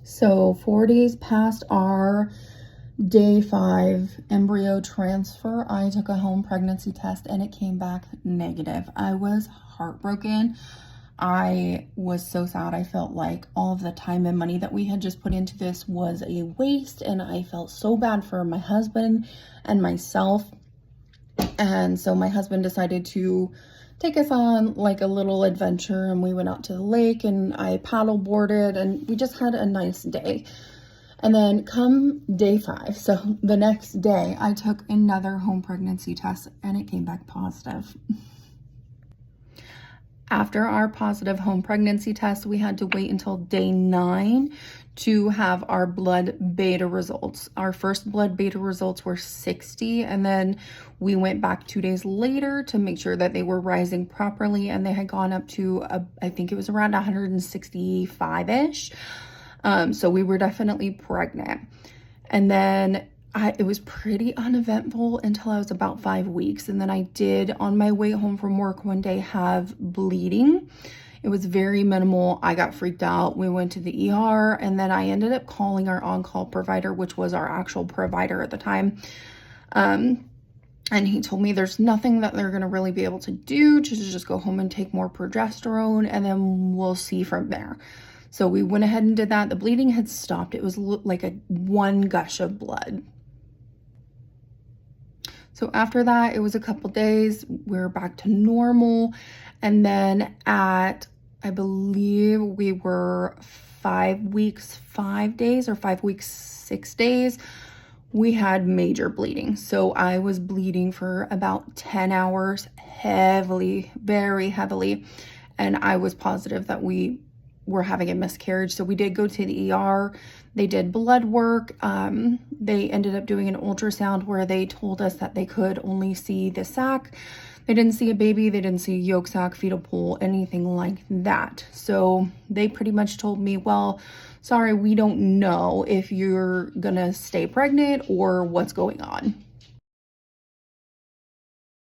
So 4 days past our day 5 embryo transfer, I took a home pregnancy test and it came back negative. I was heartbroken. I was so sad. I felt like all of the time and money that we had just put into this was a waste, and I felt so bad for my husband and myself. And so my husband decided to take us on like a little adventure, and we went out to the lake and I paddle boarded and we just had a nice day. And then come day 5, so the next day, I took another home pregnancy test and it came back positive. After our positive home pregnancy test, we had to wait until day 9 to have our blood beta results. Our first blood beta results were 60, and then we went back 2 days later to make sure that they were rising properly, and they had gone up to, I think it was around 165-ish. So we were definitely pregnant. And then it was pretty uneventful until I was about 5 weeks. And then I did, on my way home from work one day, have bleeding. It was very minimal. I got freaked out. We went to the ER, and then I ended up calling our on-call provider, which was our actual provider at the time. And he told me there's nothing that they're going to really be able to do, just go home and take more progesterone, and then we'll see from there. So we went ahead and did that. The bleeding had stopped. It was like one gush of blood. So after that, it was a couple days, we were back to normal. And then at, I believe we were 5 weeks, 5 days, or 5 weeks, 6 days, we had major bleeding. So I was bleeding for about 10 hours, heavily, very heavily. And I was positive that we were having a miscarriage. So we did go to the ER. They did blood work. They ended up doing an ultrasound where they told us that they could only see the sac. They didn't see a baby. They didn't see a yolk sac, fetal pool, anything like that. So they pretty much told me, well, sorry, we don't know if you're gonna stay pregnant or what's going on.